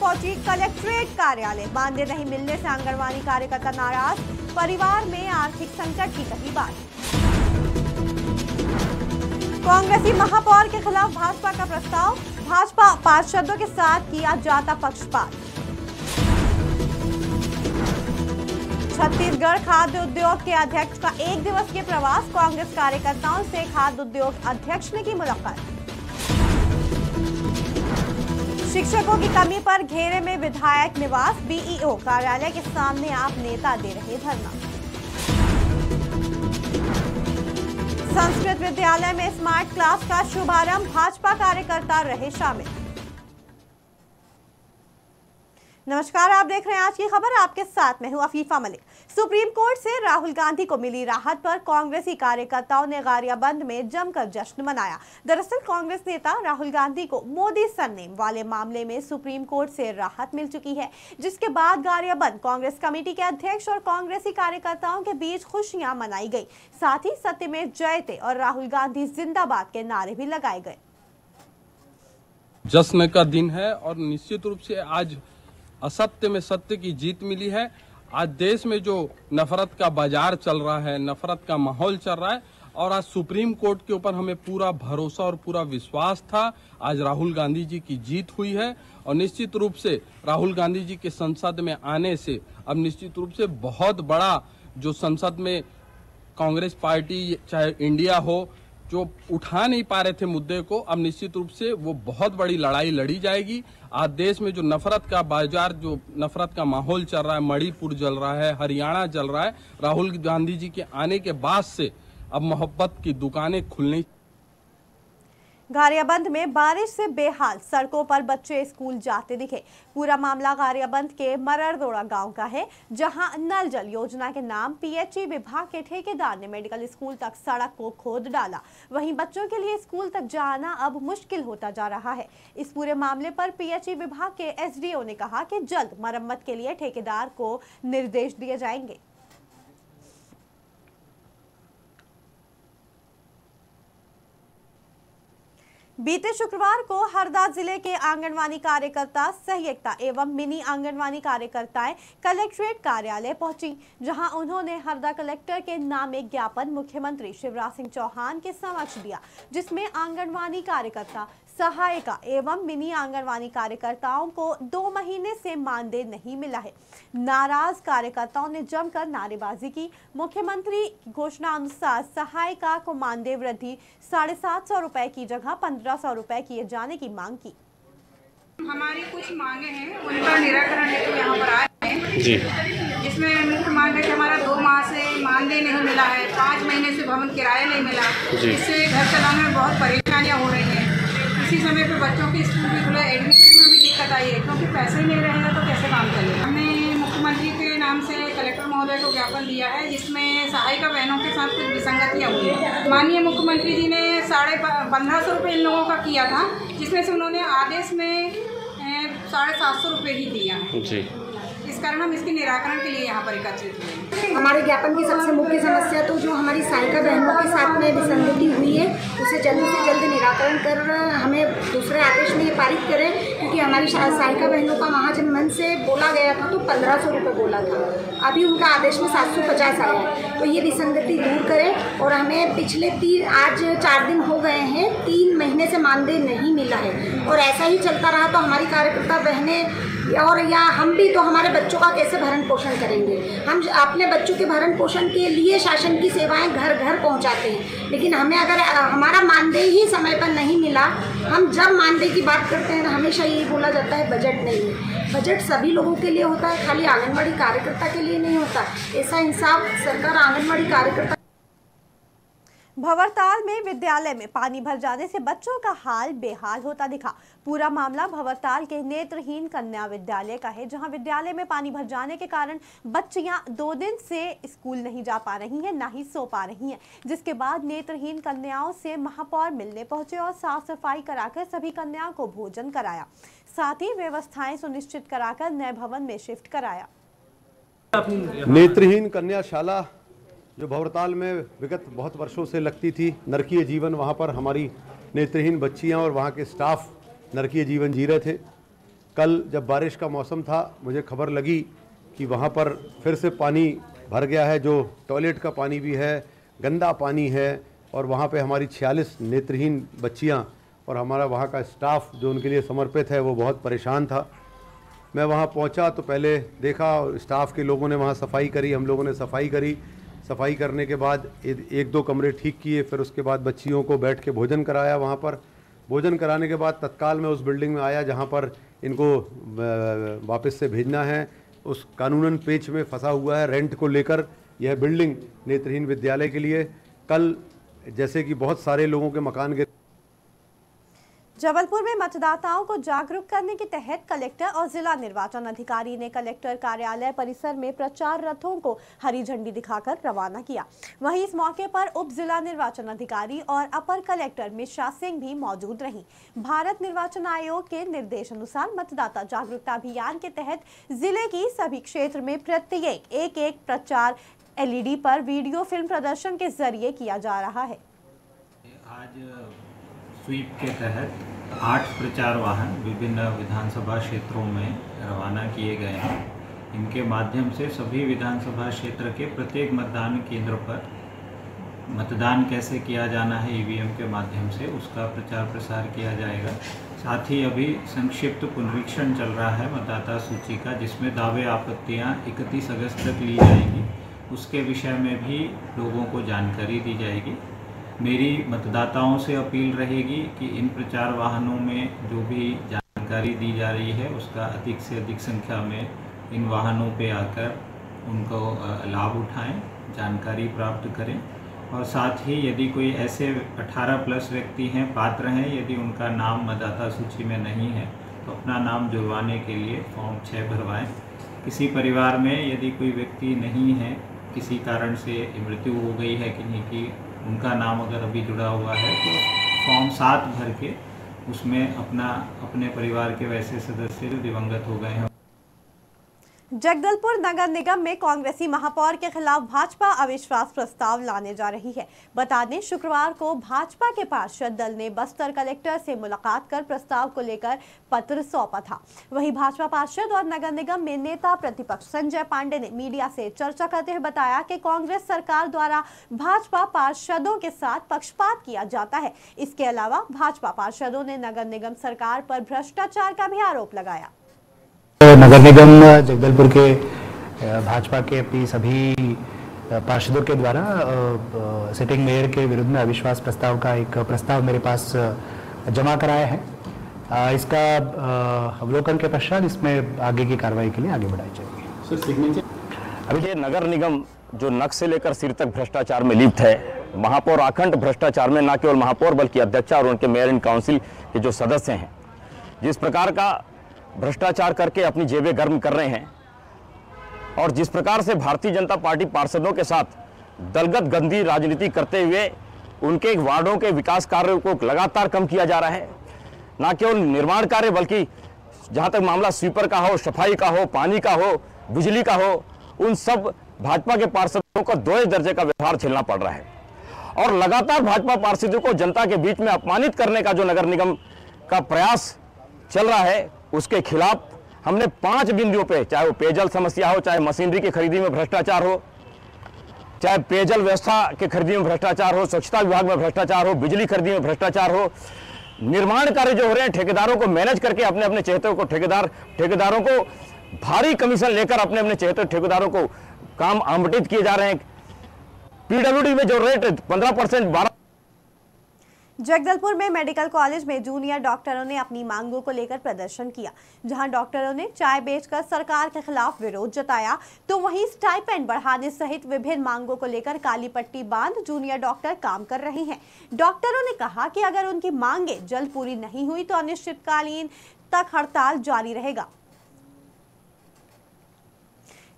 पहुंची कलेक्ट्रेट कार्यालय। मानदेय नहीं मिलने से आंगनबाड़ी कार्यकर्ता नाराज, परिवार में आर्थिक संकट की कही बात। कांग्रेसी महापौर के खिलाफ भाजपा का प्रस्ताव, भाजपा पार्षदों के साथ किया जाता पक्षपात। छत्तीसगढ़ खाद्य उद्योग के अध्यक्ष का 1 दिवसीय प्रवास, कांग्रेस कार्यकर्ताओं से खाद्य उद्योग अध्यक्ष ने की मुलाकात। शिक्षकों की कमी पर घेरे में विधायक निवास, बीईओ कार्यालय के सामने आप नेता दे रहे धरना। संस्कृत विद्यालय में स्मार्ट क्लास का शुभारंभ, भाजपा कार्यकर्ता रहे शामिल। नमस्कार, आप देख रहे हैं आज की खबर, आपके साथ मैं हूं अफीफा मलिक। सुप्रीम कोर्ट से राहुल गांधी को मिली राहत पर कांग्रेसी कार्यकर्ताओं ने गारियाबंद में जमकर जश्न मनाया। दरअसल कांग्रेस नेता राहुल गांधी को मोदी सरनेम वाले मामले में सुप्रीम कोर्ट से राहत मिल चुकी है, जिसके बाद गारियाबंद कांग्रेस कमेटी के अध्यक्ष और कांग्रेसी कार्यकर्ताओं के बीच खुशियां मनाई गई। साथ ही सत्यमेव जयते और राहुल गांधी जिंदाबाद के नारे भी लगाए गए। जश्न का दिन है और निश्चित रूप से आज असत्य में सत्य की जीत मिली है। आज देश में जो नफरत का बाजार चल रहा है, नफरत का माहौल चल रहा है, और आज सुप्रीम कोर्ट के ऊपर हमें पूरा भरोसा और पूरा विश्वास था। आज राहुल गांधी जी की जीत हुई है और निश्चित रूप से राहुल गांधी जी के संसद में आने से अब निश्चित रूप से बहुत बड़ा जो संसद में कांग्रेस पार्टी चाहे इंडिया हो जो उठा नहीं पा रहे थे मुद्दे को, अब निश्चित रूप से वो बहुत बड़ी लड़ाई लड़ी जाएगी। आज देश में जो नफरत का बाजार, जो नफरत का माहौल चल रहा है, मणिपुर जल रहा है, हरियाणा जल रहा है, राहुल गांधी जी के आने के बाद से अब मोहब्बत की दुकानें खुलनी। गारियाबंद में बारिश से बेहाल, सड़कों पर बच्चे स्कूल जाते दिखे। पूरा मामला गारियाबंद के मरड़दोड़ा गांव का है, जहां नल जल योजना के नाम पीएचई विभाग के ठेकेदार ने मेडिकल स्कूल तक सड़क को खोद डाला। वहीं बच्चों के लिए स्कूल तक जाना अब मुश्किल होता जा रहा है। इस पूरे मामले पर पीएचई विभाग के एसडीओ ने कहा कि जल्द मरम्मत के लिए ठेकेदार को निर्देश दिए जाएंगे। बीते शुक्रवार को हरदा जिले के आंगनवाड़ी कार्यकर्ता, सहायिका एवं मिनी आंगनवाड़ी कार्यकर्ताएं कलेक्ट्रेट कार्यालय पहुंची, जहां उन्होंने हरदा कलेक्टर के नाम एक ज्ञापन मुख्यमंत्री शिवराज सिंह चौहान के समक्ष दिया, जिसमें आंगनवाड़ी कार्यकर्ता, सहायिका एवं मिनी आंगनवाड़ी कार्यकर्ताओं को 2 महीने से मानदेय नहीं मिला है। नाराज कार्यकर्ताओं ने जमकर नारेबाजी की। मुख्यमंत्री की घोषणा अनुसार सहायिका को मानदेय वृद्धि 750 रुपए की जगह 1500 रुपए किए जाने की मांग की। हमारी कुछ मांगे हैं, उनका निराकरण हेतु यहाँ पर आए हैं जी। जिसमें मुख्य मांग है कि हमारा 2 माह से मानदेय नहीं मिला है, 5 महीने से भवन किराया नहीं मिला, इससे घर चलाने में बहुत परेशानियाँ हो रही हैं। इसी समय पे बच्चों के स्कूल भी खुले, एडमिशन में भी दिक्कत आई है, क्योंकि पैसे ही नहीं रहेगा तो कैसे काम चलेगा। हमने मुख्यमंत्री के नाम से कलेक्टर महोदय को ज्ञापन दिया है, जिसमें सहायिका बहनों के साथ कुछ विसंगतियाँ हुई है। माननीय मुख्यमंत्री जी ने 1550 रुपये इन लोगों का किया था, जिसमें से उन्होंने आदेश में 750 रुपये ही दिया है। इस कारण हम इसके निराकरण के लिए यहाँ पर एकत्रित हुए। हमारे ज्ञापन की सबसे मुख्य समस्या तो जो हमारी सहायिका बहनों के साथ में विसंगति हुई है, उसे जल्द से जल्द निराकरण कर हमें दूसरे आदेश में ये पारित करें, क्योंकि हमारी सहायिका बहनों का वहाँ जब मन से बोला गया था तो 1500 रुपये बोला था, अभी उनका आदेश में 750 आया है। तो ये विसंगति दूर करें और हमें पिछले आज 4 दिन हो गए हैं, 3 महीने से मानदेय नहीं मिला है, और ऐसा ही चलता रहा तो हमारी कार्यकर्ता बहनें और या हम भी तो हमारे बच्चों का कैसे भरण पोषण करेंगे। हम अपने बच्चों के भरण पोषण के लिए शासन की सेवाएं घर घर पहुंचाते हैं, लेकिन हमें अगर हमारा मानदेय ही समय पर नहीं मिला, हम जब मानदेय की बात करते हैं हमेशा यही बोला जाता है बजट नहीं है। बजट सभी लोगों के लिए होता है, खाली आंगनबाड़ी कार्यकर्ता के लिए नहीं होता। ऐसा इंसाफ सरकार आंगनबाड़ी कार्यकर्ता। भंवरताल में विद्यालय में पानी भर जाने से बच्चों का हाल बेहाल होता दिखा। पूरा मामला भंवरताल के नेत्रहीन कन्या विद्यालय का है, जहां विद्यालय में पानी भर जाने के कारण बच्चियां 2 दिन से स्कूल नहीं जा पा रही हैं, ना ही सो पा रही हैं, जिसके बाद नेत्रहीन कन्याओं से महापौर मिलने पहुंचे और साफ सफाई कराकर सभी कन्याओं को भोजन कराया, साथ ही व्यवस्थाएं सुनिश्चित कराकर नए भवन में शिफ्ट कराया। नेत्रहीन कन्याशाला जो भंवरताल में विगत बहुत वर्षों से लगती थी, नरकीय जीवन वहाँ पर हमारी नेत्रहीन बच्चियाँ और वहाँ के स्टाफ नरकीय जीवन जी रहे थे। कल जब बारिश का मौसम था, मुझे खबर लगी कि वहाँ पर फिर से पानी भर गया है, जो टॉयलेट का पानी भी है, गंदा पानी है, और वहाँ पे हमारी 46 नेत्रहीन बच्चियाँ और हमारा वहाँ का स्टाफ जो उनके लिए समर्पित है वो बहुत परेशान था। मैं वहाँ पहुँचा तो पहले देखा, स्टाफ के लोगों ने वहाँ सफाई करी, हम लोगों ने सफाई करी। सफाई करने के बाद एक दो कमरे ठीक किए, फिर उसके बाद बच्चियों को बैठ के भोजन कराया। वहाँ पर भोजन कराने के बाद तत्काल मैं उस बिल्डिंग में आया जहाँ पर इनको वापस से भेजना है। उस कानूनन पेच में फंसा हुआ है रेंट को लेकर यह बिल्डिंग नेत्रहीन विद्यालय के लिए। कल जैसे कि बहुत सारे लोगों के मकान गिर। जबलपुर में मतदाताओं को जागरूक करने के तहत कलेक्टर और जिला निर्वाचन अधिकारी ने कलेक्टर कार्यालय परिसर में प्रचार रथों को हरी झंडी दिखाकर रवाना किया। वहीं इस मौके पर उप जिला निर्वाचन अधिकारी और अपर कलेक्टर मिश्रा सिंह भी मौजूद रहीं। भारत निर्वाचन आयोग के निर्देशानुसार मतदाता जागरूकता अभियान के तहत जिले की सभी क्षेत्र में प्रत्येक एक प्रचार LED पर वीडियो फिल्म प्रदर्शन के जरिए किया जा रहा है। आज स्वीप के तहत 8 प्रचार वाहन विभिन्न विधानसभा क्षेत्रों में रवाना किए गए हैं। इनके माध्यम से सभी विधानसभा क्षेत्र के प्रत्येक मतदान केंद्र पर मतदान कैसे किया जाना है EVM के माध्यम से उसका प्रचार प्रसार किया जाएगा। साथ ही अभी संक्षिप्त पुनरीक्षण चल रहा है मतदाता सूची का, जिसमें दावे आपत्तियां 31 अगस्त तक ली जाएंगी। उसके विषय में भी लोगों को जानकारी दी जाएगी। मेरी मतदाताओं से अपील रहेगी कि इन प्रचार वाहनों में जो भी जानकारी दी जा रही है उसका अधिक से अधिक संख्या में इन वाहनों पे आकर उनको लाभ उठाएं, जानकारी प्राप्त करें। और साथ ही यदि कोई ऐसे 18+ व्यक्ति हैं, पात्र हैं, यदि उनका नाम मतदाता सूची में नहीं है तो अपना नाम जुड़वाने के लिए फॉर्म 6 भरवाएं। किसी परिवार में यदि कोई व्यक्ति नहीं है, किसी कारण से मृत्यु हो गई है किन्हीं की, उनका नाम अगर अभी जुड़ा हुआ है तो फॉर्म 7 भर के उसमें अपने परिवार के वैसे सदस्य जो दिवंगत हो गए हैं। जगदलपुर नगर निगम में कांग्रेसी महापौर के खिलाफ भाजपा अविश्वास प्रस्ताव लाने जा रही है। बता दें, शुक्रवार को भाजपा के पार्षद दल ने बस्तर कलेक्टर से मुलाकात कर प्रस्ताव को लेकर पत्र सौंपा था। वहीं भाजपा पार्षद और नगर निगम में नेता प्रतिपक्ष संजय पांडे ने मीडिया से चर्चा करते हुए बताया कि कांग्रेस सरकार द्वारा भाजपा पार्षदों के साथ पक्षपात किया जाता है। इसके अलावा भाजपा पार्षदों ने नगर निगम सरकार पर भ्रष्टाचार का भी आरोप लगाया। नगर निगम जगदलपुर के भाजपा के अपनी सभी पार्षदों के द्वारा सिटिंग मेयर के विरुद्ध में अविश्वास प्रस्ताव का एक प्रस्ताव मेरे पास जमा कराया है। इसका अवलोकन के पश्चात इसमें आगे की कार्रवाई के लिए आगे बढ़ाई जाएगी। अभी ये नगर निगम जो नख से लेकर सिर तक भ्रष्टाचार में लिप्त है, महापौर अखंड भ्रष्टाचार में, न केवल महापौर बल्कि अध्यक्षा और उनके मेयर इन काउंसिल के जो सदस्य हैं, जिस प्रकार का भ्रष्टाचार करके अपनी जेबें गर्म कर रहे हैं और जिस प्रकार से भारतीय जनता पार्टी पार्षदों के साथ दलगत गंदी राजनीति करते हुए उनके वार्डों के विकास कार्यों को लगातार कम किया जा रहा है। न केवल निर्माण कार्य बल्कि जहां तक मामला स्वीपर का हो, सफाई का हो, पानी का हो, बिजली का हो, उन सब भाजपा के पार्षदों को 2 दर्जे का व्यवहार झेलना पड़ रहा है। और लगातार भाजपा पार्षदों को जनता के बीच में अपमानित करने का जो नगर निगम का प्रयास चल रहा है, उसके खिलाफ हमने 5 बिंदुओं पे, चाहे वो पेयजल समस्या हो, चाहे मशीनरी की खरीदी में भ्रष्टाचार हो, चाहे पेयजल व्यवस्था के खरीदी में भ्रष्टाचार हो, स्वच्छता विभाग में भ्रष्टाचार हो, बिजली खरीदी में भ्रष्टाचार हो, निर्माण कार्य जो हो रहे हैं ठेकेदारों को मैनेज करके अपने चहेतों को ठेकेदारों को भारी कमीशन लेकर अपने चहेते ठेकेदारों को काम आवंटित किए जा रहे हैं। PWD में जो रेट 15% 12। जगदलपुर में मेडिकल कॉलेज में जूनियर डॉक्टरों ने अपनी मांगों को लेकर प्रदर्शन किया। जहां डॉक्टरों ने चाय बेचकर सरकार के खिलाफ विरोध जताया, तो वहीं स्टाइपेंड बढ़ाने सहित विभिन्न मांगों को लेकर काली पट्टी बांध जूनियर डॉक्टर काम कर रहे हैं। डॉक्टरों ने कहा कि अगर उनकी मांगे जल्द पूरी नहीं हुई तो अनिश्चितकालीन तक हड़ताल जारी रहेगा।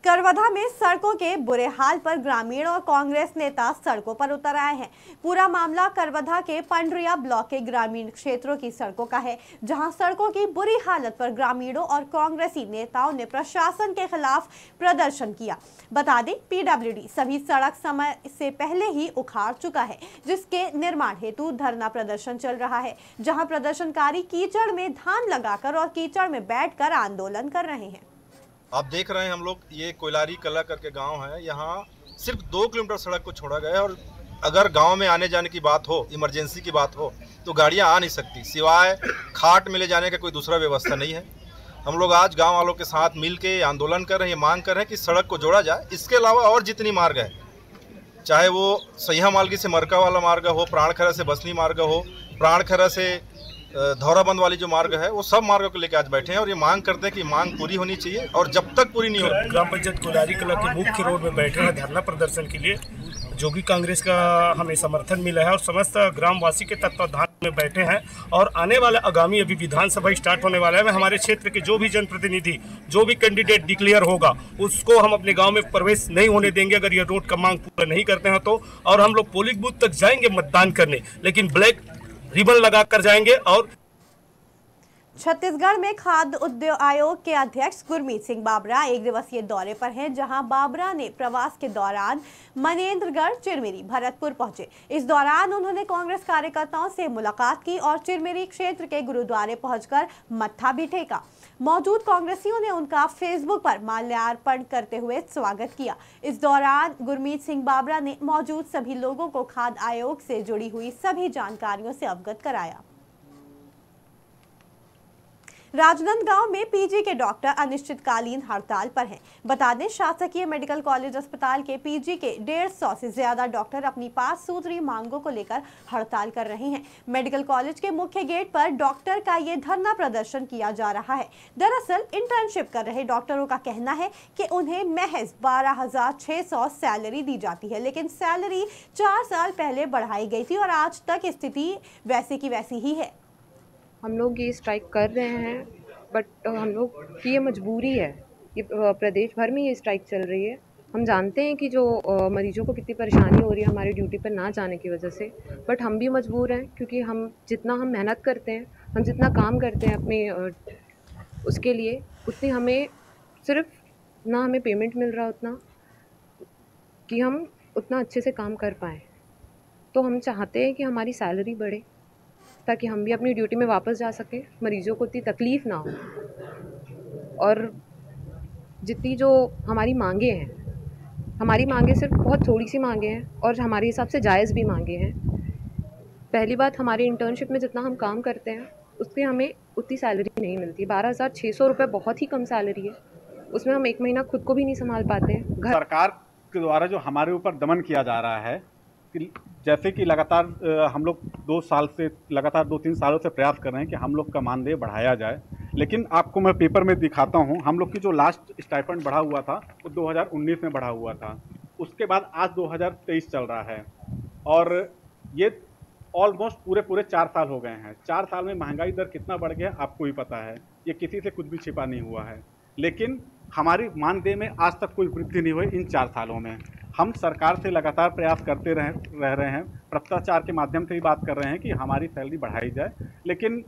करवधा में सड़कों के बुरे हाल पर ग्रामीण और कांग्रेस नेता सड़कों पर उतर आए हैं। पूरा मामला करवधा के पंडरिया ब्लॉक के ग्रामीण क्षेत्रों की सड़कों का है, जहां सड़कों की बुरी हालत पर ग्रामीणों और कांग्रेसी नेताओं ने प्रशासन के खिलाफ प्रदर्शन किया। बता दें, पीडब्ल्यूडी सभी सड़क समय से पहले ही उखाड़ चुका है, जिसके निर्माण हेतु धरना प्रदर्शन चल रहा है, जहां प्रदर्शनकारी कीचड़ में धान लगाकर और कीचड़ में बैठकर आंदोलन कर रहे हैं। आप देख रहे हैं हम लोग, ये कोयलारी कला करके गांव है, यहाँ सिर्फ 2 किलोमीटर सड़क को छोड़ा गया है और अगर गांव में आने जाने की बात हो, इमरजेंसी की बात हो, तो गाड़ियां आ नहीं सकती, सिवाय खाट में ले जाने का कोई दूसरा व्यवस्था नहीं है। हम लोग आज गांव वालों के साथ मिल के आंदोलन कर रहे हैं, मांग कर रहे हैं कि सड़क को जोड़ा जाए। इसके अलावा और जितनी मार्ग है, चाहे वो सैया मालगी से मरका वाला मार्ग हो, प्राणखरा से बसनी मार्ग हो, प्राणखरा से धौराबंद वाली जो मार्ग है, वो सब मार्गों को लेकर आज बैठे हैं और ये मांग करते हैं कि मांग पूरी होनी चाहिए और जब तक पूरी नहीं हो। ग्राम पंचायत कोयलारी कला के मुख्य रोड में बैठे हैं धरना प्रदर्शन के लिए, जो भी कांग्रेस का हमें समर्थन मिला है और समस्त ग्रामवासी के तत्वाधान में बैठे हैं। और आने वाला आगामी अभी विधानसभा स्टार्ट होने वाला है, हमारे क्षेत्र के जो भी जनप्रतिनिधि, जो भी कैंडिडेट डिक्लेयर होगा, उसको हम अपने गांव में प्रवेश नहीं होने देंगे अगर ये रोड का मांग पूरा नहीं करते हैं तो। और हम लोग पोलिंग बूथ तक जाएंगे मतदान करने, लेकिन ब्लैक रिबन लगाकर जाएंगे। और छत्तीसगढ़ में खाद्य उद्योग आयोग के अध्यक्ष गुरमीत सिंह बाबरा एक दिवसीय दौरे पर हैं, जहां बाबरा ने प्रवास के दौरान मनेन्द्रगढ़, चिरमिरी, भरतपुर पहुंचे। इस दौरान उन्होंने कांग्रेस कार्यकर्ताओं से मुलाकात की और चिरमिरी क्षेत्र के गुरुद्वारे पहुंचकर मत्था भी टेका। मौजूद कांग्रेसियों ने उनका फेसबुक पर माल्यार्पण करते हुए स्वागत किया। इस दौरान गुरमीत सिंह बाबरा ने मौजूद सभी लोगों को खाद्य आयोग से जुड़ी हुई सभी जानकारियों से अवगत कराया। राजनांदगांव में पीजी के डॉक्टर अनिश्चितकालीन हड़ताल पर हैं। बता दें, शासकीय मेडिकल कॉलेज अस्पताल के पीजी के 150 से ज्यादा डॉक्टर अपनी 5 सूत्री मांगों को लेकर हड़ताल कर रहे हैं। मेडिकल कॉलेज के मुख्य गेट पर डॉक्टर का ये धरना प्रदर्शन किया जा रहा है। दरअसल इंटर्नशिप कर रहे डॉक्टरों का कहना है कि उन्हें महज 12,600 सैलरी दी जाती है, लेकिन सैलरी 4 साल पहले बढ़ाई गई थी और आज तक स्थिति वैसे की वैसी ही है। हम लोग ये स्ट्राइक कर रहे हैं, बट हम लोग की ये मजबूरी है। ये प्रदेश भर में ये स्ट्राइक चल रही है। हम जानते हैं कि जो मरीजों को कितनी परेशानी हो रही है हमारे ड्यूटी पर ना जाने की वजह से, बट हम भी मजबूर हैं क्योंकि हम जितना हम मेहनत करते हैं, हम जितना काम करते हैं अपने उसके लिए, उतनी हमें सिर्फ ना हमें पेमेंट मिल रहा उतना कि हम उतना अच्छे से काम कर पाएँ। तो हम चाहते हैं कि हमारी सैलरी बढ़े ताकि हम भी अपनी ड्यूटी में वापस जा सकें, मरीजों को इतनी तकलीफ़ ना हो। और जितनी जो हमारी मांगे हैं, हमारी मांगे सिर्फ बहुत थोड़ी सी मांगे हैं और हमारे हिसाब से जायज़ भी मांगे हैं। पहली बात, हमारी इंटर्नशिप में जितना हम काम करते हैं उससे हमें उतनी सैलरी नहीं मिलती। 12,600 रुपये बहुत ही कम सैलरी है, उसमें हम 1 महीना खुद को भी नहीं संभाल पाते हैं। सरकार के द्वारा जो हमारे ऊपर दमन किया जा रहा है, जैसे कि लगातार हम लोग 2 साल से, लगातार 2-3 सालों से प्रयास कर रहे हैं कि हम लोग का मानदेय बढ़ाया जाए, लेकिन आपको मैं पेपर में दिखाता हूं, हम लोग की जो लास्ट स्टाइपेंड बढ़ा हुआ था वो 2019 में बढ़ा हुआ था। उसके बाद आज 2023 चल रहा है और ये ऑलमोस्ट पूरे 4 साल हो गए हैं। 4 साल में महंगाई दर कितना बढ़ गया आपको ही पता है, ये किसी से कुछ भी छिपा नहीं हुआ है। लेकिन हमारी मानदेय में आज तक कोई वृद्धि नहीं हुई इन 4 सालों में। हम सरकार से लगातार प्रयास करते रह रहे हैं, भ्रष्टाचार के माध्यम से ही बात कर रहे हैं कि हमारी सैलरी बढ़ाई जाए, लेकिन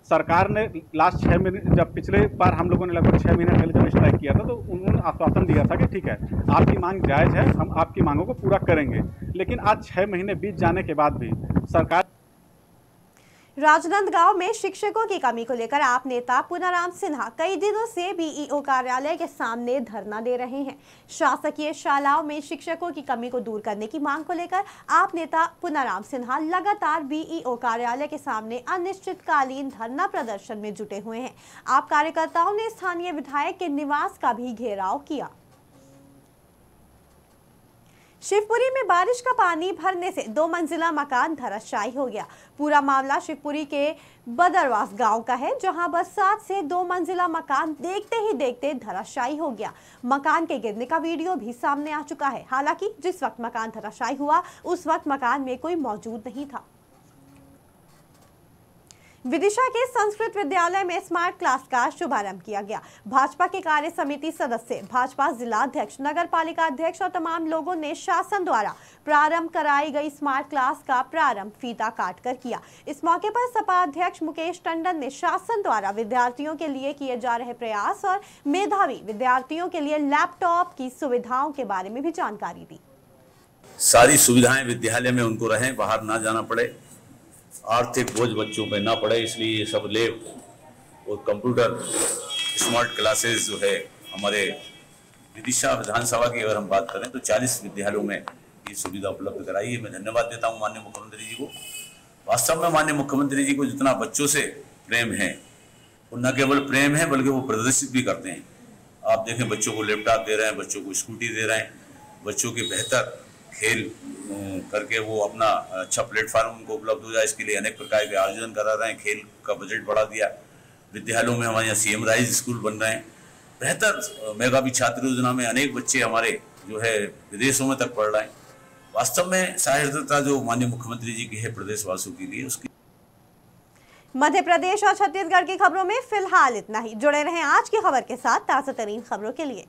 सरकार ने लास्ट 6 महीने, जब पिछले बार हम लोगों ने लगभग 6 महीने पहले जब स्ट्राइक किया था, तो उन्होंने आश्वासन दिया था कि ठीक है, आपकी मांग जायज़ है, हम आपकी मांगों को पूरा करेंगे। लेकिन आज 6 महीने बीत जाने के बाद भी सरकार। राजनांदगांव में शिक्षकों की कमी को लेकर आप नेता पुनाराम सिन्हा कई दिनों से बीईओ कार्यालय के सामने धरना दे रहे हैं। शासकीय शालाओं में शिक्षकों की कमी को दूर करने की मांग को लेकर आप नेता पुनाराम सिन्हा लगातार बीईओ कार्यालय के सामने अनिश्चितकालीन धरना प्रदर्शन में जुटे हुए हैं। आप कार्यकर्ताओं ने स्थानीय विधायक के निवास का भी घेराव किया। शिवपुरी में बारिश का पानी भरने से 2 मंजिला मकान धराशायी हो गया। पूरा मामला शिवपुरी के बदरवास गांव का है, जहां बरसात से 2 मंजिला मकान देखते ही देखते धराशायी हो गया। मकान के गिरने का वीडियो भी सामने आ चुका है। हालांकि जिस वक्त मकान धराशायी हुआ उस वक्त मकान में कोई मौजूद नहीं था। विदिशा के संस्कृत विद्यालय में स्मार्ट क्लास का शुभारंभ किया गया। भाजपा के कार्य समिति सदस्य, भाजपा जिला अध्यक्ष, नगर पालिका अध्यक्ष और तमाम लोगों ने शासन द्वारा प्रारंभ कराई गई स्मार्ट क्लास का प्रारंभ फीता काटकर किया। इस मौके पर सपा अध्यक्ष मुकेश टंडन ने शासन द्वारा विद्यार्थियों के लिए किए जा रहे प्रयास और मेधावी विद्यार्थियों के लिए लैपटॉप की सुविधाओं के बारे में भी जानकारी दी। सारी सुविधाएं विद्यालय में उनको रहें, बाहर ना जाना पड़े, आर्थिक बोझ बच्चों पे ना पड़े, इसलिए ये सब लैब और कंप्यूटर स्मार्ट क्लासेस जो है हमारे विदिशा विधानसभा की अगर हम बात करें तो 40 विद्यालयों में ये सुविधा उपलब्ध कराई है। मैं धन्यवाद देता हूं माननीय मुख्यमंत्री जी को। वास्तव में माननीय मुख्यमंत्री जी को जितना बच्चों से प्रेम है, वो न केवल प्रेम है बल्कि वो प्रदर्शित भी करते हैं। आप देखें, बच्चों को लैपटॉप दे रहे हैं, बच्चों को स्कूटी दे रहे हैं, बच्चों के बेहतर खेल करके वो अपना अच्छा प्लेटफॉर्म उनको उपलब्ध हो जाए, इसके लिए अनेक प्रकार के आयोजन करा रहे हैं। खेल का बजट बढ़ा दिया, विद्यालयों में हमारे यहाँ CM राइज स्कूल बन रहे हैं, बेहतर मेधावी छात्र योजना में अनेक बच्चे हमारे जो है विदेशों में तक पढ़ रहे हैं। वास्तव में सहायता जो माननीय मुख्यमंत्री जी की है प्रदेशवासियों के लिए, उसकी। मध्य प्रदेश और छत्तीसगढ़ की खबरों में फिलहाल इतना ही। जुड़े रहें आज की खबर के साथ ताज़ा तरीन खबरों के लिए।